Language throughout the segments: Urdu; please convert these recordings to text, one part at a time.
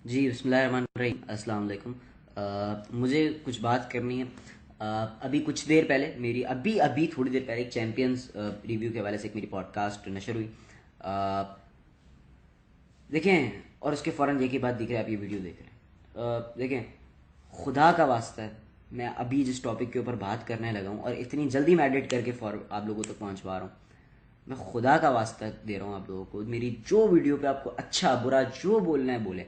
جی بسم اللہ الرحمن الرحیم، السلام علیکم۔ مجھے کچھ بات کرنی ہے۔ ابھی کچھ دیر پہلے میری ابھی تھوڑی دیر پہلے ایک چیمپئنز ریویو کے حوالے سے ایک میری پوڈ کاسٹ نشر ہوئی۔ آ، دیکھیں، اور اس کے فوراً یہ کی بات دیکھ رہے ہیں، آپ یہ ویڈیو دیکھ رہے ہیں، دیکھیں، خدا کا واسطہ ہے، میں ابھی جس ٹاپک کے اوپر بات کرنے لگا ہوں اور اتنی جلدی میں ایڈٹ کر کے آپ لوگوں تک پہنچوا رہا ہوں، میں خدا کا واسطہ دے رہا ہوں آپ لوگوں کو، میری جو ویڈیو پہ آپ کو اچھا برا جو بولنا ہے بولیں۔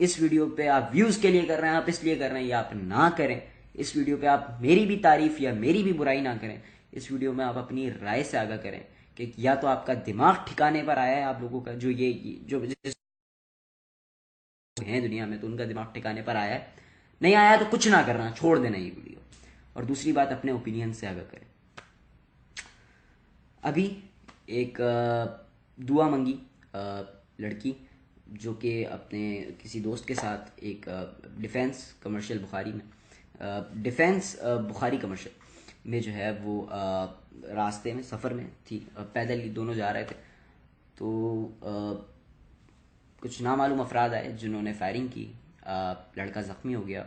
اس ویڈیو پہ آپ ویوز کے لیے کر رہے ہیں، آپ اس لیے کر رہے ہیں یا آپ نہ کریں۔ اس ویڈیو پہ آپ میری بھی تعریف یا میری بھی برائی نہ کریں۔ اس ویڈیو میں آپ اپنی رائے سے آگاہ کریں کہ یا تو آپ کا دماغ ٹھکانے پر آیا ہے، آپ لوگوں کا جو جس ہیں دنیا میں، تو ان کا دماغ ٹھکانے پر آیا ہے، نہیں آیا تو کچھ نہ کرنا، چھوڑ دینا یہ ویڈیو۔ اور دوسری بات، اپنے اوپینین سے آگاہ کریں۔ ابھی ایک دعا منگی لڑکی، جو کہ اپنے کسی دوست کے ساتھ ایک ڈیفینس کمرشل بخاری میں ڈیفینس بخاری کمرشل میں جو ہے وہ راستے میں سفر میں تھی، پیدل ہی دونوں جا رہے تھے، تو کچھ نامعلوم افراد آئے جنہوں نے فائرنگ کی، لڑکا زخمی ہو گیا،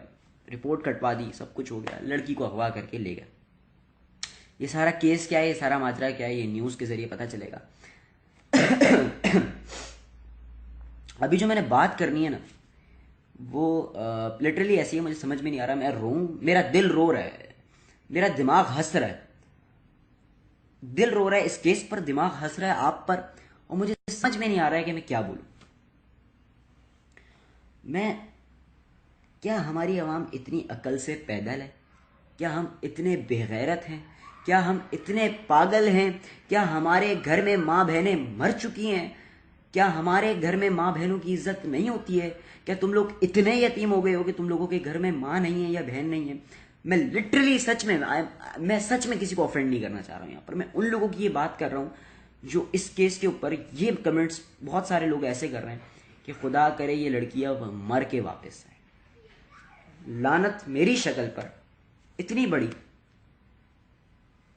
رپورٹ کٹوا دی، سب کچھ ہو گیا، لڑکی کو اغوا کر کے لے گئے۔ یہ سارا کیس کیا ہے، یہ سارا ماجرا کیا ہے، یہ نیوز کے ذریعے پتہ چلے گا۔ ابھی جو میں نے بات کرنی ہے نا، وہ لٹرلی ایسی ہے، مجھے سمجھ میں نہیں آ رہا میں روؤں، میرا دل رو رہا ہے، میرا دماغ ہنس رہا ہے، دل رو رہا ہے اس کیس پر، دماغ ہنس رہا ہے آپ پر، اور مجھے سمجھ میں نہیں آ رہا ہے کہ میں کیا بولوں۔ میں کیا ہماری عوام اتنی عقل سے پیدل ہے؟ کیا ہم اتنے بے غیرت ہیں؟ کیا ہم اتنے پاگل ہیں؟ کیا ہمارے گھر میں ماں بہنیں مر چکی ہیں؟ کیا ہمارے گھر میں ماں بہنوں کی عزت نہیں ہوتی ہے؟ کیا تم لوگ اتنے یتیم ہو گئے ہو کہ تم لوگوں کے گھر میں ماں نہیں ہے یا بہن نہیں ہے؟ میں لٹرلی سچ میں کسی کو افینڈ نہیں کرنا چاہ رہا ہوں، یہاں پر میں ان لوگوں کی یہ بات کر رہا ہوں جو اس کیس کے اوپر یہ کمنٹس بہت سارے لوگ ایسے کر رہے ہیں کہ خدا کرے یہ لڑکی اب مر کے واپس آئے۔ لعنت میری شکل پر اتنی بڑی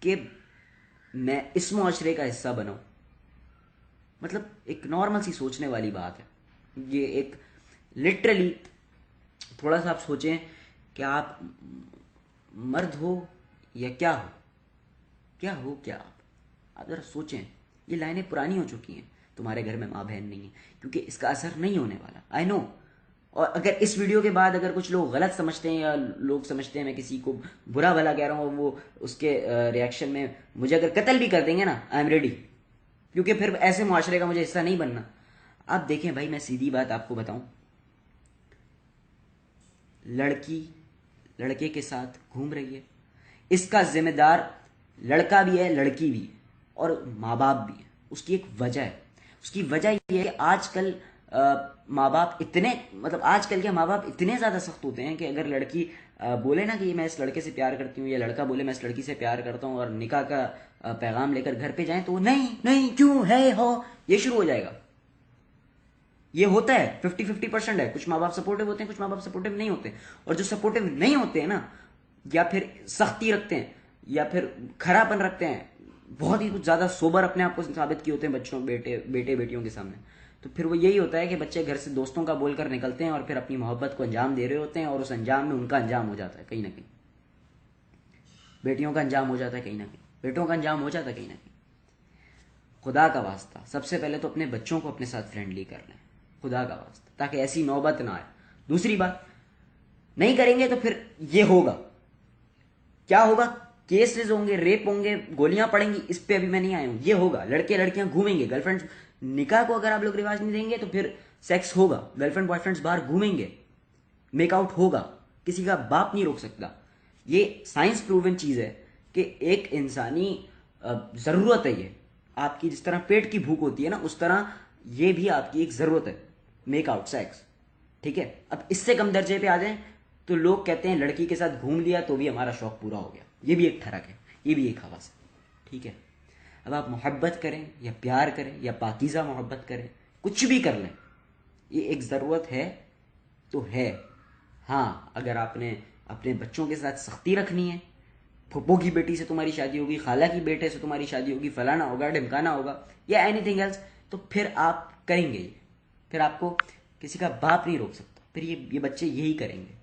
کہ میں اس معاشرے کا حصہ بناؤں، مطلب ایک نارمل سی سوچنے والی بات ہے یہ۔ ایک لٹرلی تھوڑا سا آپ سوچیں کہ آپ مرد ہو یا کیا ہو، کیا آپ ذرا سوچیں۔ یہ لائنیں پرانی ہو چکی ہیں، تمہارے گھر میں ماں بہن نہیں ہے، کیونکہ اس کا اثر نہیں ہونے والا، آئی نو۔ اور اگر اس ویڈیو کے بعد اگر کچھ لوگ غلط سمجھتے ہیں یا لوگ سمجھتے ہیں میں کسی کو برا بھلا کہہ رہا ہوں، وہ اس کے ریئیکشن میں مجھے اگر قتل بھی کر دیں گے نا، آئی ایم ریڈی، کیونکہ پھر ایسے معاشرے کا مجھے حصہ نہیں بننا۔ آپ دیکھیں بھائی، میں سیدھی بات آپ کو بتاؤں، لڑکی لڑکے کے ساتھ گھوم رہی ہے، اس کا ذمہ دار لڑکا بھی ہے، لڑکی بھی ہے، اور ماں باپ بھی ہے۔ اس کی ایک وجہ ہے، اس کی وجہ یہ ہے کہ آج کل ماں باپ اتنے، مطلب آج کل کے ماں باپ اتنے زیادہ سخت ہوتے ہیں کہ اگر لڑکی بولے نا کہ میں اس لڑکے سے پیار کرتی ہوں، یا لڑکا بولے میں اس لڑکی سے پیار کرتا ہوں، اور نکاح کا پیغام لے کر گھر پہ جائیں، تو وہ نہیں نہیں کیوں ہے ہو، یہ شروع ہو جائے گا۔ یہ ہوتا ہے 50-50% ہے، کچھ ماں باپ سپورٹیو ہوتے ہیں، کچھ ماں باپ سپورٹیو نہیں ہوتے، اور جو سپورٹیو نہیں ہوتے ہیں نا، یا پھر سختی رکھتے ہیں یا پھر کھراپن رکھتے ہیں، بہت ہی کچھ زیادہ سوبر اپنے آپ کو ثابت کیے ہوتے ہیں بچوں بیٹیوں کے سامنے، تو پھر وہ یہی ہوتا ہے کہ بچے گھر سے دوستوں کا بول کر نکلتے ہیں اور پھر اپنی محبت کو انجام دے رہے ہوتے ہیں، اور اس انجام میں ان کا انجام ہو جاتا ہے کہیں نہ کہیں، بیٹیوں کا انجام ہو جاتا ہے کہیں نہ کہیں، بیٹوں کا انجام ہو جاتا ہے کہیں نہ کہیں۔ خدا کا واسطہ سب سے پہلے تو اپنے بچوں کو اپنے ساتھ فرینڈلی کر لیں، خدا کا واسطہ، تاکہ ایسی نوبت نہ آئے۔ دوسری بات، نہیں کریں گے تو پھر یہ ہوگا، کیا ہوگا؟ کیسز ہوں گے، ریپ ہوں گے، گولیاں پڑیں گی، اس پہ ابھی میں نہیں آیا ہوں، یہ ہوگا۔ لڑکے لڑکیاں گھومیں گے، گرل فرینڈ، نکاح کو اگر آپ لوگ رواج نہیں دیں گے تو پھر سیکس ہوگا، گرل فرینڈ بوائے فرینڈس باہر گھومیں گے، میک آؤٹ ہوگا، کسی کا باپ نہیں روک سکتا۔ یہ سائنس پروون چیز ہے کہ ایک انسانی ضرورت ہے، یہ آپ کی جس طرح پیٹ کی بھوک ہوتی ہے نا، اس طرح یہ بھی آپ کی ایک ضرورت ہے، میک آؤٹ سیکس، ٹھیک ہے؟ اب اس سے کم درجے پہ آ جائیں تو لوگ کہتے ہیں لڑکی کے ساتھ گھوم لیا تو بھی ہمارا شوق پورا ہو گیا، یہ بھی ایک ٹھرک ہے، یہ بھی ایک حوث ہے، ٹھیک ہے؟ اب آپ محبت کریں یا پیار کریں یا پاکیزہ محبت کریں، کچھ بھی کر لیں، یہ ایک ضرورت ہے تو ہے۔ ہاں، اگر آپ نے اپنے بچوں کے ساتھ سختی رکھنی ہے، پھپھو کی بیٹی سے تمہاری شادی ہوگی، خالہ کی بیٹے سے تمہاری شادی ہوگی، فلانا ہوگا، ڈھمکانا ہوگا، یا اینی تھنگ ایلس، تو پھر آپ کریں گے یہ، پھر آپ کو کسی کا باپ نہیں روک سکتا۔ پھر یہ بچے یہی کریں گے.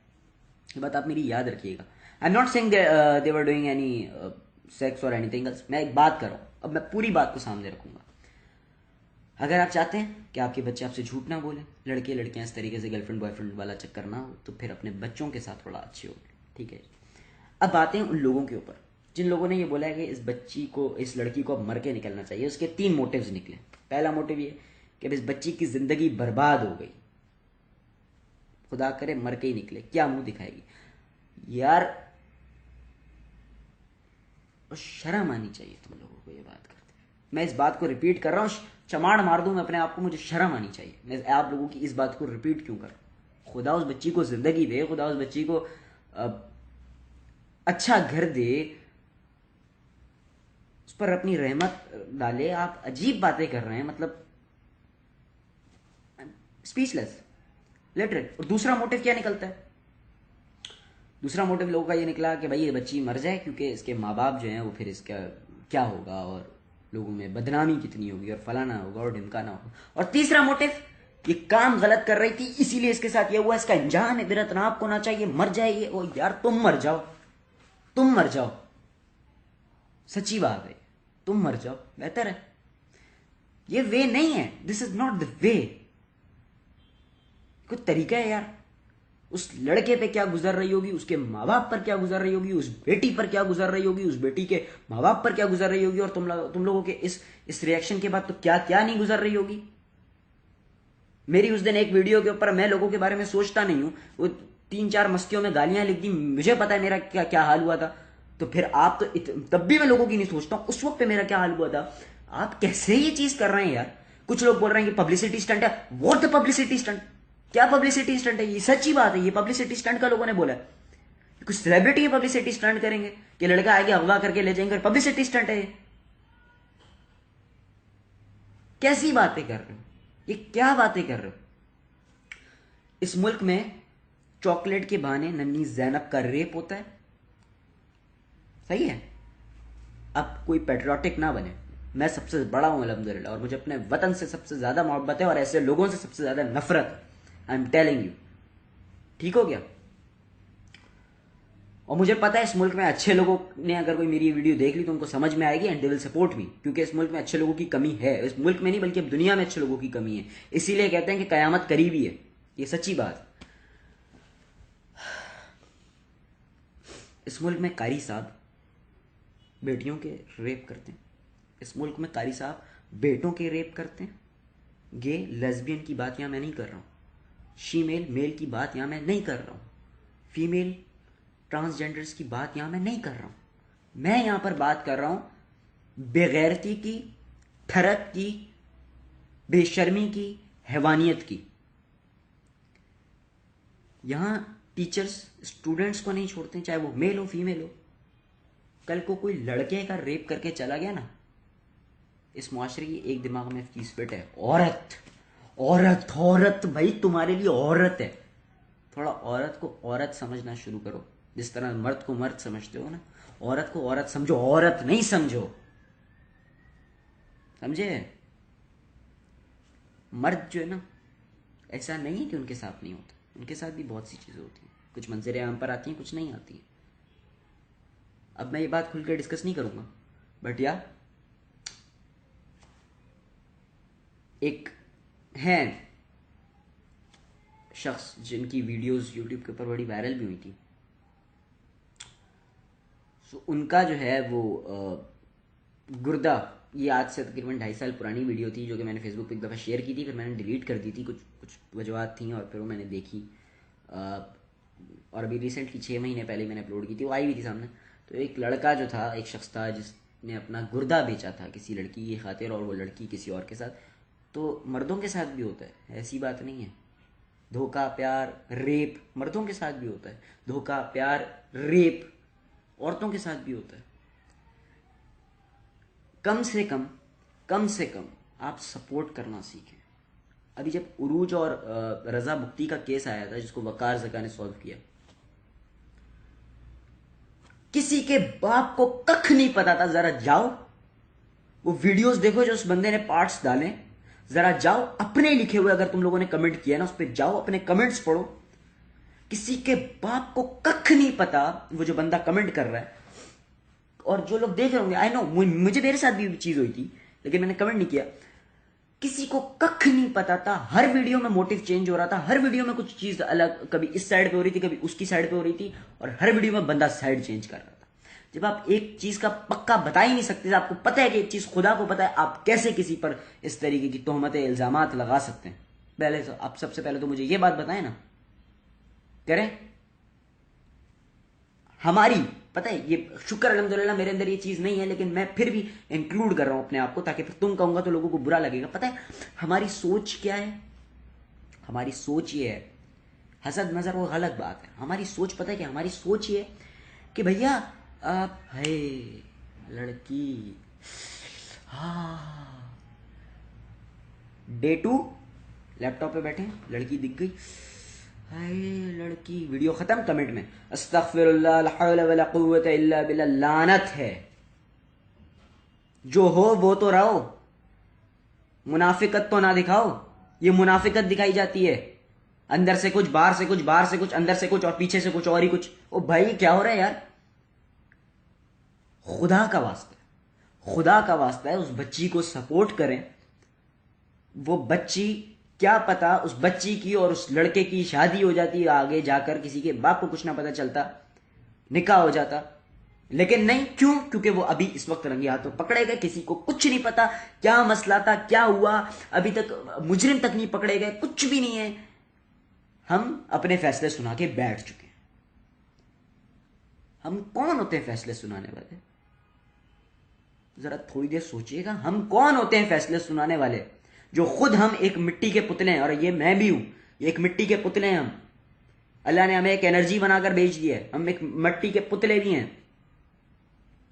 یہ بات آپ میری یاد رکھیے گا. I am not saying they were doing any sex اور اینی تھنگ ایلس. میں ایک بات کر رہا ہوں, اب میں پوری بات کو سامنے رکھوں گا. اگر آپ چاہتے ہیں کہ آپ کے بچے آپ سے جھوٹ نہ بولیں, لڑکے لڑکیاں اس طریقے سے گرل فرینڈ بوائے فرینڈ والا چکر نہ ہو, تو پھر اپنے بچوں کے ساتھ تھوڑا اچھے ہو. ٹھیک ہے. اب آتے ہیں ان لوگوں کے اوپر جن لوگوں نے یہ بولا ہے کہ اس بچی کو, اس لڑکی کو اب مر کے نکلنا چاہیے. اس کے 3 موٹیوز نکلے. پہلا موٹیو یہ کہ اب اس بچی کی زندگی برباد ہو گئی, خدا کرے مر کے ہی نکلے, کیا منہ دکھائے گی یار. شرم آنی چاہیے تم لوگوں کو یہ بات کرتے. میں اس بات کو ریپیٹ کر رہا ہوں, چماڑ مار دوں میں اپنے آپ کو, مجھے شرم آنی چاہیے. میں آپ لوگوں کی اس بات کو ریپیٹ کیوں کر رہا ہوں. خدا اس بچی کو زندگی دے, خدا اس بچی کو اچھا گھر دے, اس پر اپنی رحمت ڈالے. آپ عجیب باتیں کر رہے ہیں, مطلب اسپیچ لیس, لٹرل. اور دوسرا موٹیو کیا نکلتا ہے؟ دوسرا موٹیو لوگوں کا یہ نکلا کہ بھائی یہ بچی مر جائے کیونکہ اس کے ماں باپ جو ہیں وہ پھر اس کا کیا ہوگا, اور لوگوں میں بدنامی کتنی ہوگی, اور فلانا ہوگا اور ڈھمکانا ہوگا. اور تیسرا موٹیو, یہ کام غلط کر رہی تھی اسی لیے اس کے ساتھ یہ ہوا, اس کا انجام ہے, میرا تناب کو نہ چاہیے, مر جائے یہ. او یار تم مر جاؤ, تم مر جاؤ, سچی بات ہے, تم مر جاؤ بہتر ہے. یہ وے نہیں ہے, دس از ناٹ دا وے. کوئی طریقہ ہے یار. اس لڑکے پہ کیا گزر رہی ہوگی, اس کے ماں باپ پر کیا گزر رہی ہوگی, اس بیٹی پر کیا گزر رہی ہوگی, اس بیٹی کے ماں باپ پر کیا گزر رہی ہوگی, اور تم لوگوں کے اس ریئیکشن کے بعد تو کیا کیا نہیں گزر رہی ہوگی. میری اس دن ایک ویڈیو کے اوپر, میں لوگوں کے بارے میں سوچتا نہیں ہوں, وہ 3-4 مستیوں میں گالیاں لکھ دی, مجھے پتا ہے میرا کیا حال ہوا تھا. تو پھر آپ تو تب بھی میں لوگوں کی نہیں سوچتا ہوں, اس وقت پہ میرا کیا حال ہوا تھا. آپ کیسے یہ چیز کر رہے ہیں یار. کچھ لوگ بول رہے ہیں کہ پبلسٹی اسٹنٹ ہے. What the publicity stunt? کیا پبلسٹی اسٹنٹ ہے؟ یہ سچی بات ہے, یہ پبلسٹی اسٹنٹ کا لوگوں نے بولا ہے. کچھ سیلیبریٹی پبلسٹی اسٹنٹ کریں گے کہ لڑکا آئے گا اغوا کر کے لے جائیں گے, اور پبلسٹی اسٹنٹ ہے. کیسی باتیں کر رہے ہو, یہ کیا باتیں کر رہے ہو. اس ملک میں چاکلیٹ کے بہانے ننھی زینب کا ریپ ہوتا ہے, صحیح ہے. اب کوئی پیٹریوٹک نہ بنے. میں سب سے بڑا ہوں الحمدللہ, اور مجھے اپنے وطن سے سب سے زیادہ محبت ہے, اور ایسے لوگوں سے سب سے زیادہ نفرت ہے. I am telling you. ٹھیک ہو گیا. اور مجھے پتا ہے اس ملک میں اچھے لوگوں نے اگر کوئی میری ویڈیو دیکھ لی تو ان کو سمجھ میں آئے گی, and they will support me, کیونکہ اس ملک میں اچھے لوگوں کی کمی ہے. اس ملک میں نہیں بلکہ دنیا میں اچھے لوگوں کی کمی ہے. اسی لیے کہتے ہیں کہ قیامت قریبی ہے. یہ سچی بات. اس ملک میں قاری صاحب بیٹیوں کے ریپ کرتے ہیں. اس ملک میں قاری صاحب بیٹوں کے ریپ کرتے ہیں. گے لیزبین کی بات یہاں میں نہیں کر رہا ہوں. شیمیل میل کی بات یہاں میں نہیں کر رہا ہوں. فیمیل ٹرانسجینڈرز کی بات یہاں میں نہیں کر رہا ہوں. میں یہاں پر بات کر رہا ہوں بےغیرتی کی, ٹھرک کی, بے شرمی کی, حیوانیت کی. یہاں ٹیچرز اسٹوڈنٹس کو نہیں چھوڑتے, چاہے وہ میل ہو فیمیل ہو. کل کو کوئی لڑکے کا ریپ کر کے چلا گیا نا, اس معاشرے کی ایک دماغ میں چیز فٹ ہے, عورت عورت عورت. بھائی تمہارے لیے عورت ہے. تھوڑا عورت کو عورت سمجھنا شروع کرو. جس طرح مرد کو مرد سمجھتے ہو نا, عورت کو عورت سمجھو, عورت نہیں سمجھو. سمجھے؟ مرد جو ہے نا, ایسا نہیں ہے کہ ان کے ساتھ نہیں ہوتا, ان کے ساتھ بھی بہت سی چیزیں ہوتی ہیں. کچھ منظر عام پر آتی ہیں, کچھ نہیں آتی ہیں. اب میں یہ بات کھل کے ڈسکس نہیں کروں گا, بٹ یا ایک ہے شخص جن کی ویڈیوز یوٹیوب کے اوپر بڑی وائرل بھی ہوئی تھی. سو ان کا جو ہے وہ گردہ, یہ آج سے تقریباً 2.5 سال پرانی ویڈیو تھی جو کہ میں نے فیس بک پہ ایک دفعہ شیئر کی تھی, پھر میں نے ڈیلیٹ کر دی تھی. کچھ وجوہات تھیں, اور پھر وہ میں نے دیکھی, اور ابھی ریسنٹلی 6 مہینے پہلے میں نے اپلوڈ کی تھی, وہ آئی ہوئی تھی سامنے. تو ایک لڑکا جو تھا, ایک شخص تھا جس نے اپنا گردہ بیچا تھا کسی لڑکی کی خاطر, اور وہ لڑکی کسی اور کے ساتھ. تو مردوں کے ساتھ بھی ہوتا ہے, ایسی بات نہیں ہے. دھوکہ, پیار, ریپ مردوں کے ساتھ بھی ہوتا ہے. دھوکہ, پیار, ریپ عورتوں کے ساتھ بھی ہوتا ہے. کم سے کم آپ سپورٹ کرنا سیکھیں. ابھی جب عروج اور رضا بختی کا کیس آیا تھا, جس کو وقار زکا نے سالو کیا, کسی کے باپ کو ککھ نہیں پتا تھا. ذرا جاؤ وہ ویڈیوز دیکھو جو اس بندے نے پارٹس ڈالے, ذرا جاؤ اپنے لکھے ہوئے, اگر تم لوگوں نے کمنٹ کیا نا اس پہ جاؤ, اپنے کمنٹس پڑھو. کسی کے باپ کو ککھ نہیں پتا، وہ جو بندہ کمنٹ کر رہا ہے اور جو لوگ دیکھ رہے ہوں گے، آئی نو مجھے میرے ساتھ بھی چیز ہوئی تھی لیکن میں نے کمنٹ نہیں کیا، کسی کو ککھ نہیں پتا تھا، ہر ویڈیو میں موٹیو چینج ہو رہا تھا، ہر ویڈیو میں کچھ چیز الگ، کبھی اس سائڈ پہ ہو رہی تھی، کبھی اس کی سائڈ پہ ہو رہی تھی، اور ہر ویڈیو میں بندہ سائڈ چینج کر رہا تھا۔ جب آپ ایک چیز کا پکا بتا ہی نہیں سکتے، آپ کو پتہ ہے کہ ایک چیز خدا کو پتہ ہے، آپ کیسے کسی پر اس طریقے کی تہمتیں، الزامات لگا سکتے ہیں؟ پہلے تو آپ سب سے پہلے تو مجھے یہ بات بتائیں نا، کریں ہماری، پتہ ہے یہ شکر الحمدللہ میرے اندر یہ چیز نہیں ہے، لیکن میں پھر بھی انکلوڈ کر رہا ہوں اپنے آپ کو، تاکہ پھر تم کہوں گا تو لوگوں کو برا لگے گا۔ پتہ ہے ہماری سوچ کیا ہے؟ ہماری سوچ یہ ہے، حسد نظر وہ غلط بات ہے، ہماری سوچ پتہ ہے کہ ہماری سوچ یہ ہے کہ بھیا آپ ہے لڑکی، ہاں ڈے 2 لیپ ٹاپ پہ بیٹھے لڑکی دکھ گئی، ہائے لڑکی، ویڈیو ختم، کمنٹ میں استغفر اللہ لا حول ولا قوت الا باللہ، لعنت ہے، جو ہو وہ تو رہو، منافقت تو نہ دکھاؤ، یہ منافقت دکھائی جاتی ہے، اندر سے کچھ، باہر سے کچھ، باہر سے کچھ، اندر سے کچھ، اور پیچھے سے کچھ اور ہی کچھ۔ او بھائی کیا ہو رہا ہے یار؟ خدا کا واسطہ ہے، خدا کا واسطہ ہے، اس بچی کو سپورٹ کریں، وہ بچی، کیا پتا اس بچی کی اور اس لڑکے کی شادی ہو جاتی، آگے جا کر کسی کے باپ کو کچھ نہ پتا چلتا، نکاح ہو جاتا، لیکن نہیں، کیوں؟ کیونکہ وہ ابھی اس وقت رنگے ہاتھوں پکڑے گئے، کسی کو کچھ نہیں پتا کیا مسئلہ تھا، کیا ہوا، ابھی تک مجرم تک نہیں پکڑے گئے، کچھ بھی نہیں ہے، ہم اپنے فیصلے سنا کے بیٹھ چکے ہیں۔ ہم کون ہوتے ہیں فیصلے سنانے والے؟ ذرا تھوڑی دیر سوچئے گا، ہم کون ہوتے ہیں فیصلے سنانے والے؟ جو خود ہم ایک مٹی کے پتلے ہیں، اور یہ میں بھی ہوں، یہ ایک مٹی کے پتلے ہیں ہم، اللہ نے ہمیں ایک انرجی بنا کر بھیج دی ہے، ہم ایک مٹی کے پتلے بھی ہیں،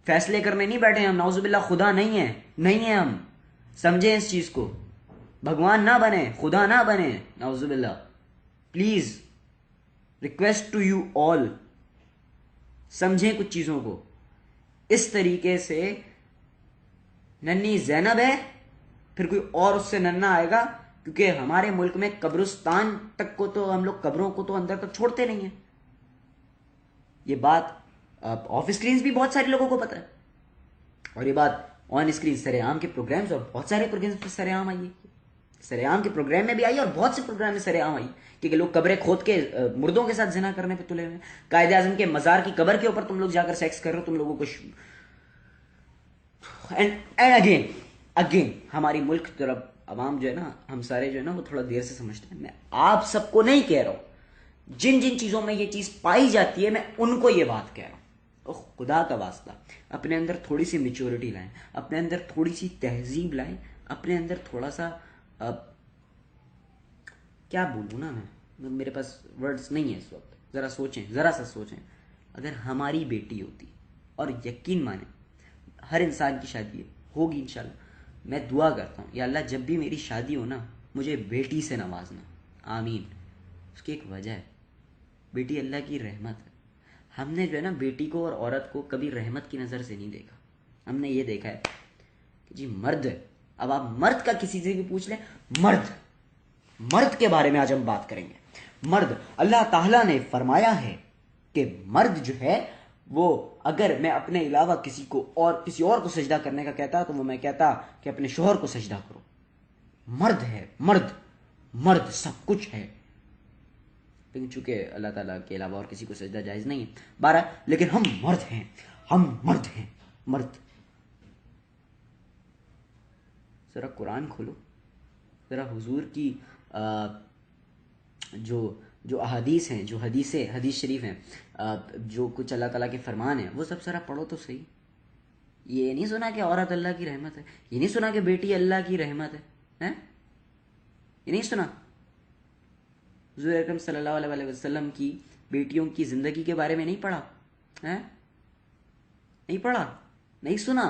فیصلے کرنے نہیں بیٹھے ہم، نعوذ باللہ خدا نہیں ہے، نہیں ہے، ہم سمجھیں اس چیز کو، بھگوان نہ بنے، خدا نہ بنے، نعوذ باللہ۔ Please request to you all, سمجھیں کچھ چیزوں کو اس طریقے سے۔ ننھی زینب ہے، پھر کوئی اور اس سے ننھا آئے گا، کیونکہ ہمارے ملک میں قبرستان تک کو تو ہم لوگ قبروں کو تو اندر تک چھوڑتے نہیں ہیں، یہ بات آف اسکرینز بھی بہت سارے لوگوں کو پتا ہے، اور یہ بات آن اسکرین سر عام کے پروگرامز، اور بہت سارے پروگرامز پہ سر عام آئی ہے، سر عام کے پروگرام میں بھی آئی، اور بہت سے پروگرام میں سر عام آئی، کیونکہ لوگ قبریں کھود کے مردوں کے ساتھ زنا کرنے پہ تلے ہوئے ہیں، قائد اعظم کے مزار کی قبر کے اوپر تم لوگ جا کر سیکس کر رہے ہو، تم لوگوں کو اینڈ اگین ہماری ملک طرف عوام جو ہے نا، ہم سارے جو ہے نا وہ تھوڑا دیر سے سمجھتے ہیں، میں آپ سب کو نہیں کہہ رہا ہوں، جن جن چیزوں میں یہ چیز پائی جاتی ہے میں ان کو یہ بات کہہ رہا ہوں، خدا کا واسطہ اپنے اندر تھوڑی سی میچورٹی لائیں، اپنے اندر تھوڑی سی تہذیب لائیں، اپنے اندر تھوڑا سا کیا بولوں نا میں، میرے پاس ورڈز نہیں ہے اس وقت، ذرا سوچیں، ذرا سا سوچیں، اگر ہماری بیٹی ہوتی، اور یقین مانیں ہر انسان کی شادی ہوگی انشاءاللہ، میں دعا کرتا ہوں یا اللہ جب بھی میری شادی ہو نا مجھے بیٹی سے نوازنا، آمین۔ اس کی ایک وجہ ہے، بیٹی اللہ کی رحمت ہے، ہم نے جو ہے نا بیٹی کو اور عورت کو کبھی رحمت کی نظر سے نہیں دیکھا، ہم نے یہ دیکھا ہے کہ جی مرد ہے۔ اب آپ مرد کا کسی سے بھی پوچھ لیں، مرد کے بارے میں آج ہم بات کریں گے۔ مرد، اللہ تعالیٰ نے فرمایا ہے کہ مرد جو ہے وہ، اگر میں اپنے علاوہ کسی اور کو سجدہ کرنے کا کہتا تو وہ میں کہتا کہ اپنے شوہر کو سجدہ کرو۔ مرد ہے، مرد سب کچھ ہے، لیکن چونکہ اللہ تعالیٰ کے علاوہ اور کسی کو سجدہ جائز نہیں ہے، بارہ، لیکن ہم مرد ہیں، مرد۔ ذرا قرآن کھولو، ذرا حضور کی جو احادیث ہیں، جو حدیث شریف ہیں، جو کچھ اللہ تعالیٰ کے فرمان ہیں، وہ سب ذرا پڑھو تو صحیح۔ یہ نہیں سنا کہ عورت اللہ کی رحمت ہے، یہ نہیں سنا کہ بیٹی اللہ کی رحمت ہے، یہ نہیں سنا؟ حضور اکرم صلی اللہ علیہ وسلم کی بیٹیوں کی زندگی کے بارے میں نہیں پڑھا؟ نہیں پڑھا، نہیں سنا؟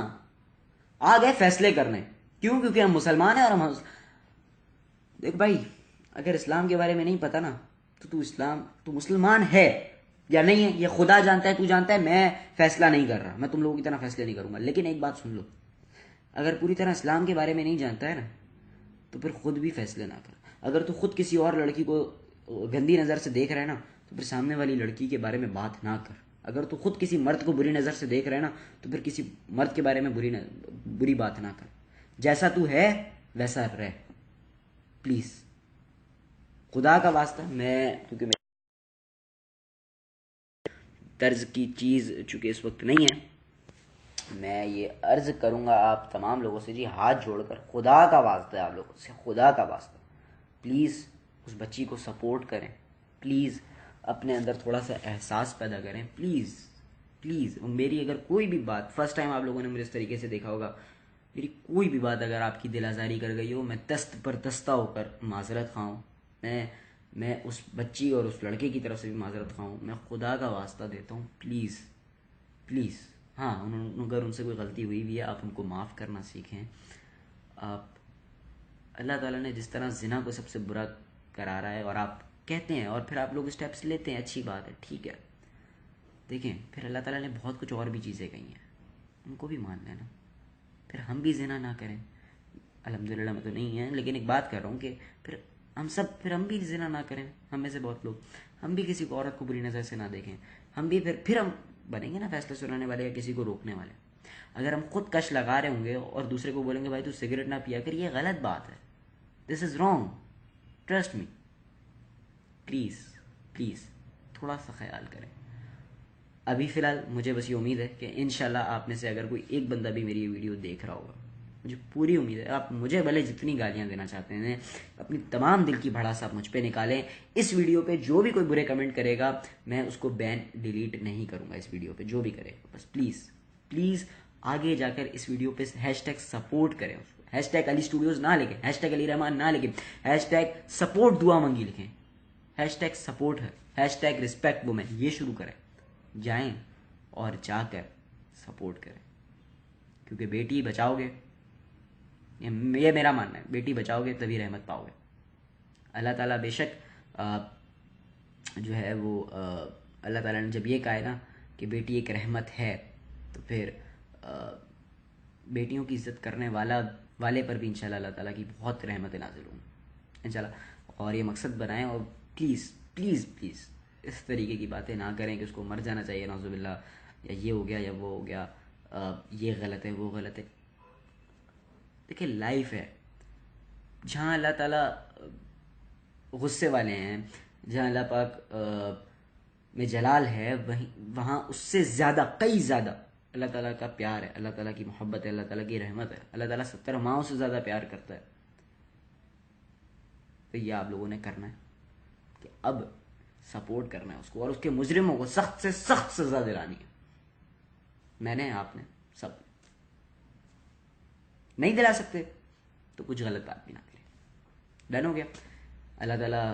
آ گئے فیصلے کرنے، کیوں؟ کیونکہ ہم مسلمان ہیں، اور ہم دیکھ بھائی، اگر اسلام کے بارے میں نہیں پتا نا تو مسلمان ہے یا نہیں ہے یہ خدا جانتا ہے، تو جانتا ہے، میں فیصلہ نہیں کر رہا، میں تم لوگوں کی طرح فیصلے نہیں کروں گا۔ لیکن ایک بات سن لو، اگر پوری طرح اسلام کے بارے میں نہیں جانتا ہے نا تو پھر خود بھی فیصلے نہ کر۔ اگر تو خود کسی اور لڑکی کو گندی نظر سے دیکھ رہا ہے نا تو پھر سامنے والی لڑکی کے بارے میں بات نہ کر. اگر تو خود کسی مرد کو بری نظر سے دیکھ رہے نا تو پھر کسی مرد کے بارے میں بری بات نہ کر. جیسا تو ہے ویسا رہ پلیز. خدا کا واسطہ میں کیونکہ طرز کی چیز چونکہ اس وقت نہیں ہے, میں یہ عرض کروں گا آپ تمام لوگوں سے, جی ہاتھ جوڑ کر خدا کا واسطہ ہے آپ لوگوں سے, خدا کا واسطہ پلیز اس بچی کو سپورٹ کریں. پلیز اپنے اندر تھوڑا سا احساس پیدا کریں. پلیز پلیز میری اگر کوئی بھی بات, فرسٹ ٹائم آپ لوگوں نے مجھے اس طریقے سے دیکھا ہوگا, میری کوئی بھی بات اگر آپ کی دل آزاری کر گئی ہو, میں دست پر دستہ ہو کر معذرت خواہ ہوں. میں اس بچی اور اس لڑکے کی طرف سے بھی معذرت خواہ ہوں. میں خدا کا واسطہ دیتا ہوں پلیز پلیز. ہاں اگر ان سے کوئی غلطی ہوئی بھی ہے آپ ان کو معاف کرنا سیکھیں. آپ اللہ تعالیٰ نے جس طرح زنا کو سب سے برا قرارا ہے اور آپ کہتے ہیں اور پھر آپ لوگ اسٹیپس لیتے ہیں, اچھی بات ہے, ٹھیک ہے. دیکھیں پھر اللہ تعالیٰ نے بہت کچھ اور بھی چیزیں کہی ہیں, ان کو بھی مان لینا. پھر ہم بھی زنا نہ کریں. الحمدللہ میں تو نہیں ہیں, لیکن ایک بات کر رہا ہوں کہ پھر ہم بھی زنا نہ کریں. ہم میں سے بہت لوگ, ہم بھی کسی کو عورت کو بری نظر سے نہ دیکھیں. ہم بھی پھر ہم بنیں گے نا فیصلہ سنانے والے یا کسی کو روکنے والے. اگر ہم خود کش لگا رہے ہوں گے اور دوسرے کو بولیں گے بھائی تو سگریٹ نہ پیا کر, یہ غلط بات ہے. This is wrong, trust me. Please please تھوڑا سا خیال کریں. ابھی فی الحال مجھے بس یہ امید ہے کہ انشاءاللہ آپ میں سے اگر کوئی ایک بندہ بھی میری ویڈیو دیکھ رہا ہوگا, مجھے پوری امید ہے آپ مجھے بھلے جتنی گالیاں دینا چاہتے ہیں اپنی تمام دل کی بھڑاس آپ مجھ پہ نکالیں. اس ویڈیو پہ جو بھی کوئی برے کمنٹ کرے گا میں اس کو ڈیلیٹ نہیں کروں گا. اس ویڈیو پہ جو بھی کرے گا بس پلیز پلیز آگے جا کر اس ویڈیو پہ ہیش ٹیگ سپورٹ کریں. اس کو ہیش ٹیگ علی اسٹوڈیوز نہ لکھیں, ہیش ٹیگ علی رحمان نہ لکھیں, ہیش ٹیگ سپورٹ دعا منگی لکھیں, ہیش ٹیگ سپورٹ ہے, ہیش ٹیگ رسپیکٹ وومن, یہ شروع کریں. جائیں اور جا کر سپورٹ کریں, کیونکہ بیٹی بچاؤ گے, یہ میرا ماننا ہے, بیٹی بچاؤ گے تبھی رحمت پاؤ گے. اللہ تعالیٰ بے شک جو ہے وہ اللہ تعالیٰ نے جب یہ کہا ہے نا کہ بیٹی ایک رحمت ہے, تو پھر بیٹیوں کی عزت کرنے والے پر بھی انشاءاللہ اللہ تعالیٰ کی بہت رحمت نازل ہوں انشاءاللہ. اور یہ مقصد بنائیں, اور پلیز پلیز پلیز اس طریقے کی باتیں نہ کریں کہ اس کو مر جانا چاہیے نعوذ باللہ, یا یہ ہو گیا یا وہ ہو گیا, یہ غلط ہے وہ غلط ہے. دیکھیں لائف ہے, جہاں اللہ تعالیٰ غصے والے ہیں, جہاں اللہ پاک میں جلال ہے, وہاں اس سے زیادہ کئی زیادہ اللہ تعالیٰ کا پیار ہے, اللہ تعالیٰ کی محبت ہے, اللہ تعالیٰ کی رحمت ہے. اللہ تعالیٰ 70 ماؤں سے زیادہ پیار کرتا ہے. تو یہ آپ لوگوں نے کرنا ہے کہ اب سپورٹ کرنا ہے اس کو, اور اس کے مجرموں کو سخت سے سخت سزا دلانی ہے. میں نے, آپ نے, سب نہیں دلا سکتے تو کچھ غلط بات بھی نہ کریں. ڈن ہو گیا. اللہ تعالیٰ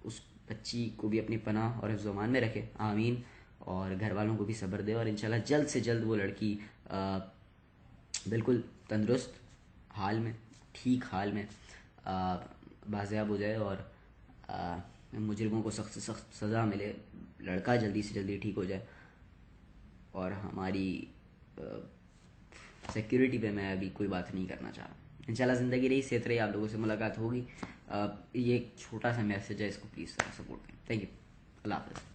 اس بچی کو بھی اپنی پناہ اور حفظ و امان میں رکھے, آمین. اور گھر والوں کو بھی صبر دے, اور انشاءاللہ جلد سے جلد وہ لڑکی بالکل تندرست حال میں, ٹھیک حال میں بازیاب ہو جائے, اور مجرموں کو سخت سے سخت سزا ملے, لڑکا جلدی سے جلدی ٹھیک ہو جائے. اور ہماری سیکیورٹی پہ میں ابھی کوئی بات نہیں کرنا چاہ رہا. انشاءاللہ زندگی رہی, صحت رہی, آپ لوگوں سے ملاقات ہوگی. یہ ایک چھوٹا سا میسج ہے, اس کو پلیز سپورٹ کریں. Thank you. اللہ حافظ.